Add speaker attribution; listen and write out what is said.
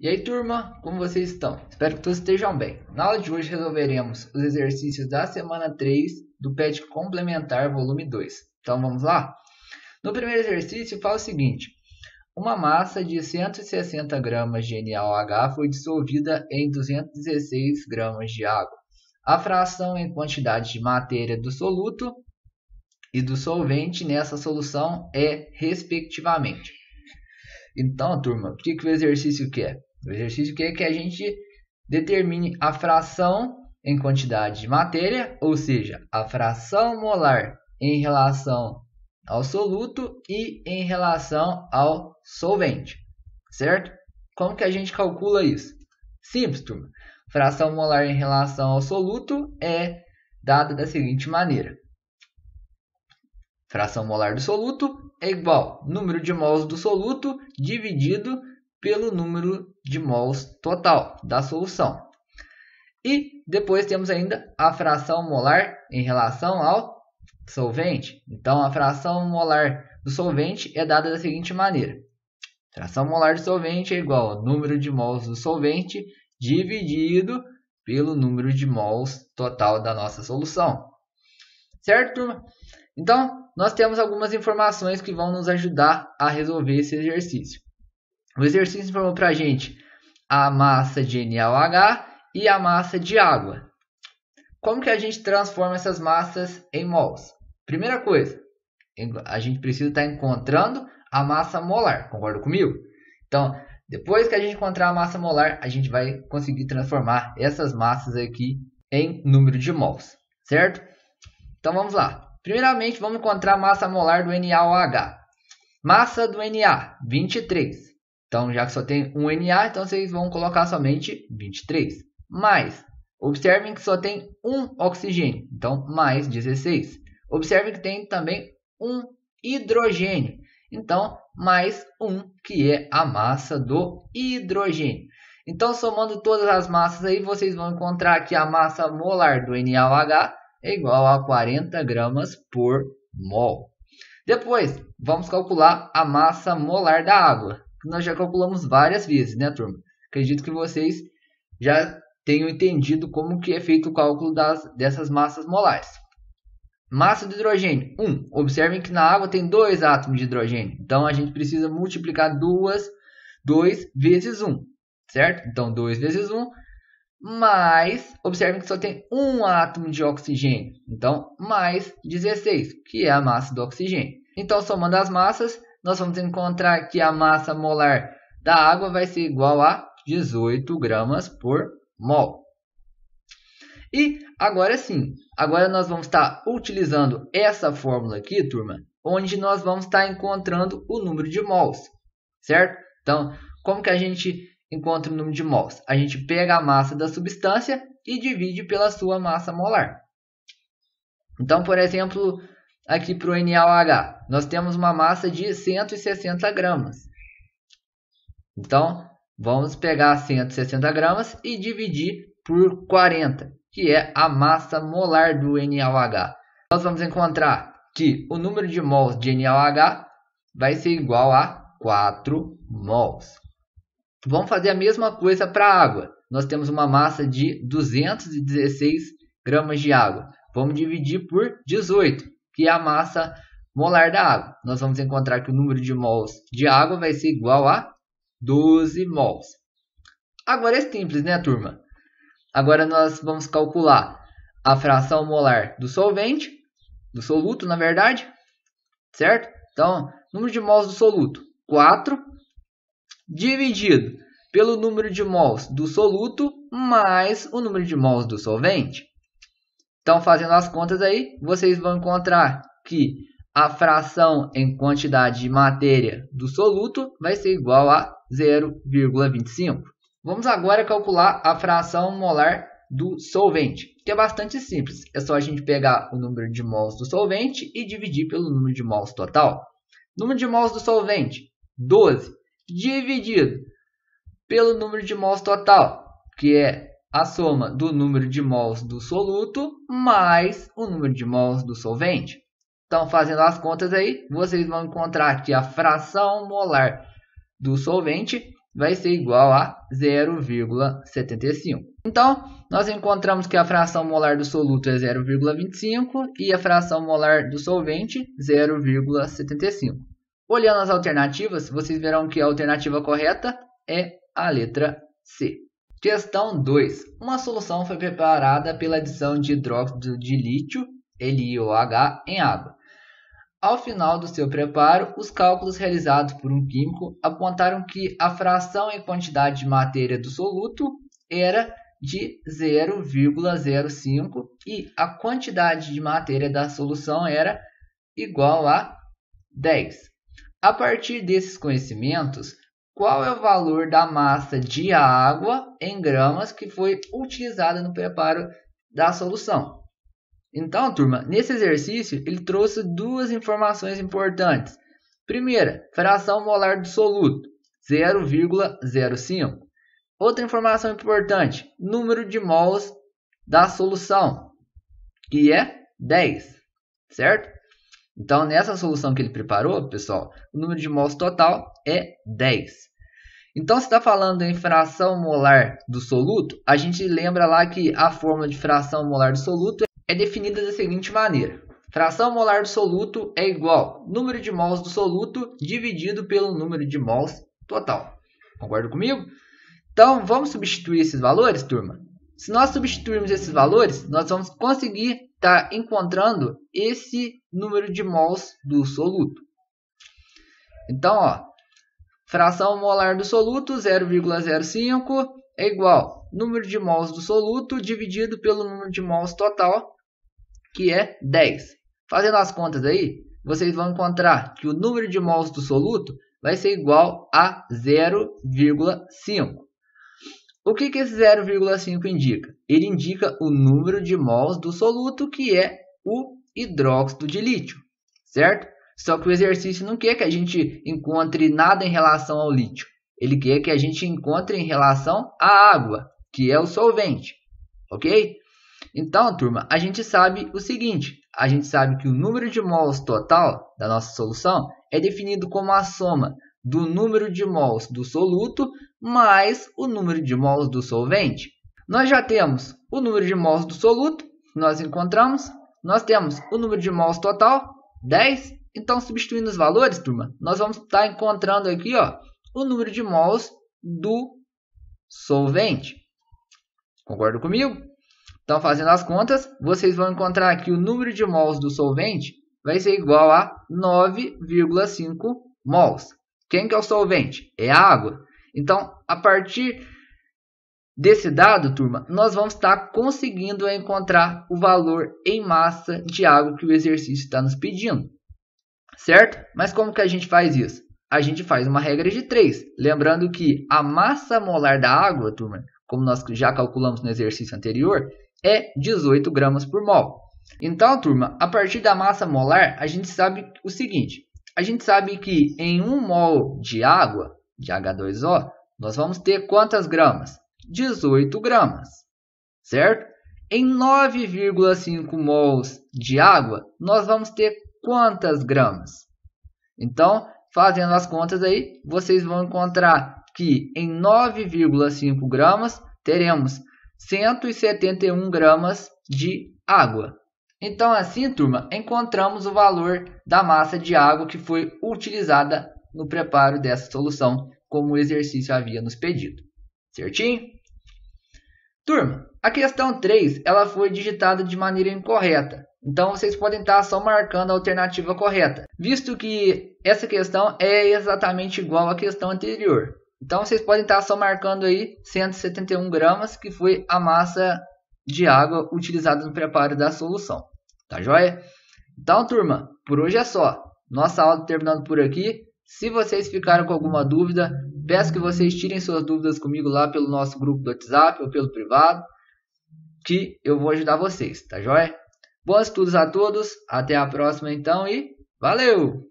Speaker 1: E aí, turma, como vocês estão? Espero que todos estejam bem. Na aula de hoje resolveremos os exercícios da semana 3 do PET Complementar volume 2. Então vamos lá? No primeiro exercício fala o seguinte: uma massa de 160 gramas de NaOH foi dissolvida em 216 gramas de água. A fração em quantidade de matéria do soluto e do solvente nessa solução é respectivamente. Então, turma, o que o exercício quer? O exercício quer que a gente determine a fração em quantidade de matéria, ou seja, a fração molar em relação ao soluto e em relação ao solvente, certo? Como que a gente calcula isso? Simples, turma. Fração molar em relação ao soluto é dada da seguinte maneira: fração molar do soluto é igual ao número de mols do soluto dividido pelo número de mols total da solução. E depois temos ainda a fração molar em relação ao solvente. Então, a fração molar do solvente é dada da seguinte maneira: fração molar do solvente é igual ao número de mols do solvente dividido pelo número de mols total da nossa solução. Certo, turma? Então, nós temos algumas informações que vão nos ajudar a resolver esse exercício. O exercício informou para a gente a massa de NaOH e a massa de água. Como que a gente transforma essas massas em mols? Primeira coisa, a gente precisa estar encontrando a massa molar, concorda comigo? Então, depois que a gente encontrar a massa molar, a gente vai conseguir transformar essas massas aqui em número de mols, certo? Então vamos lá. Primeiramente, vamos encontrar a massa molar do NaOH. Massa do Na, 23. Então, já que só tem um Na, então vocês vão colocar somente 23. Mais, observem que só tem um oxigênio, então mais 16. Observem que tem também um hidrogênio, então mais 1, que é a massa do hidrogênio. Então, somando todas as massas aí, vocês vão encontrar que a massa molar do NaOH é igual a 40 gramas por mol. Depois, vamos calcular a massa molar da água, que nós já calculamos várias vezes, né, turma? Acredito que vocês já tenham entendido como que é feito o cálculo dessas massas molares. Massa do hidrogênio, 1. Observem que na água tem 2 átomos de hidrogênio, então a gente precisa multiplicar 2 vezes 1, certo? Então, 2 vezes 1, mais, observem que só tem um átomo de oxigênio, então mais 16, que é a massa do oxigênio. Então, somando as massas, nós vamos encontrar que a massa molar da água vai ser igual a 18 gramas por mol. E agora sim, agora nós vamos estar utilizando essa fórmula aqui, turma, onde nós vamos estar encontrando o número de mols, certo? Então, como que a gente encontra o número de mols? A gente pega a massa da substância e divide pela sua massa molar. Então, por exemplo, aqui para o NaOH, nós temos uma massa de 160 gramas. Então, vamos pegar 160 gramas e dividir por 40, que é a massa molar do NaOH. Nós vamos encontrar que o número de mols de NaOH vai ser igual a 4 mols. Vamos fazer a mesma coisa para a água. Nós temos uma massa de 216 gramas de água. Vamos dividir por 18, que é a massa molar da água. Nós vamos encontrar que o número de mols de água vai ser igual a 12 mols. Agora é simples, né, turma? Agora nós vamos calcular a fração molar do solvente, do soluto, na verdade, certo? Então, número de mols do soluto, 4, dividido pelo número de mols do soluto mais o número de mols do solvente. Então, fazendo as contas aí, vocês vão encontrar que a fração em quantidade de matéria do soluto vai ser igual a 0,25. Vamos agora calcular a fração molar do solvente, que é bastante simples. É só a gente pegar o número de mols do solvente e dividir pelo número de mols total. Número de mols do solvente, 12, dividido pelo número de mols total, que é a soma do número de mols do soluto mais o número de mols do solvente. Então, fazendo as contas aí, vocês vão encontrar que a fração molar do solvente vai ser igual a 0,75. Então, nós encontramos que a fração molar do soluto é 0,25 e a fração molar do solvente 0,75. Olhando as alternativas, vocês verão que a alternativa correta é a letra C. Questão 2. Uma solução foi preparada pela adição de hidróxido de lítio, LiOH, em água. Ao final do seu preparo, os cálculos realizados por um químico apontaram que a fração em quantidade de matéria do soluto era de 0,05 e a quantidade de matéria da solução era igual a 10. A partir desses conhecimentos, qual é o valor da massa de água em gramas que foi utilizada no preparo da solução? Então, turma, nesse exercício ele trouxe duas informações importantes. Primeira, fração molar do soluto, 0,05. Outra informação importante, número de mols da solução, que é 10, certo? Então, nessa solução que ele preparou, pessoal, o número de mols total é 10. Então, se está falando em fração molar do soluto, a gente lembra lá que a fórmula de fração molar do soluto é definida da seguinte maneira. Fração molar do soluto é igual número de mols do soluto dividido pelo número de mols total. Concorda comigo? Então, vamos substituir esses valores, turma? Se nós substituirmos esses valores, nós vamos conseguir estar encontrando esse número de mols do soluto. Então, ó, fração molar do soluto, 0,05, é igual número de mols do soluto dividido pelo número de mols total, que é 10. Fazendo as contas aí, vocês vão encontrar que o número de mols do soluto vai ser igual a 0,5. O que esse 0,5 indica? Ele indica o número de mols do soluto, que é o hidróxido de lítio, certo? Só que o exercício não quer que a gente encontre nada em relação ao lítio. Ele quer que a gente encontre em relação à água, que é o solvente, ok? Então, turma, a gente sabe o seguinte. A gente sabe que o número de mols total da nossa solução é definido como a soma do número de mols do soluto mais o número de mols do solvente. Nós já temos o número de mols do soluto, que nós encontramos. Nós temos o número de mols total, 10. Então, substituindo os valores, turma, nós vamos estar encontrando aqui, ó, o número de mols do solvente. Concorda comigo? Então, fazendo as contas, vocês vão encontrar aqui o número de mols do solvente vai ser igual a 9,5 mols. Quem que é o solvente? É a água. Então, a partir desse dado, turma, nós vamos estar conseguindo encontrar o valor em massa de água que o exercício está nos pedindo. Certo? Mas como que a gente faz isso? A gente faz uma regra de 3. Lembrando que a massa molar da água, turma, como nós já calculamos no exercício anterior, é 18 gramas por mol. Então, turma, a partir da massa molar, a gente sabe o seguinte. A gente sabe que em 1 mol de água, de H2O, nós vamos ter quantas gramas? 18 gramas, certo? Em 9,5 mols de água, nós vamos ter quantas gramas? Então, fazendo as contas aí, vocês vão encontrar que em 9,5 gramas teremos 171 gramas de água. Então, assim, turma, encontramos o valor da massa de água que foi utilizada no preparo dessa solução, como o exercício havia nos pedido. Certinho? Turma, a questão 3 ela foi digitada de maneira incorreta. Então, vocês podem estar só marcando a alternativa correta, visto que essa questão é exatamente igual à questão anterior. Então, vocês podem estar só marcando aí 171 gramas, que foi a massa de água utilizada no preparo da solução. Tá joia? Então, turma, por hoje é só. Nossa aula terminando por aqui. Se vocês ficaram com alguma dúvida, peço que vocês tirem suas dúvidas comigo lá pelo nosso grupo do WhatsApp ou pelo privado, que eu vou ajudar vocês, tá joia? Bons estudos a todos, até a próxima então e valeu!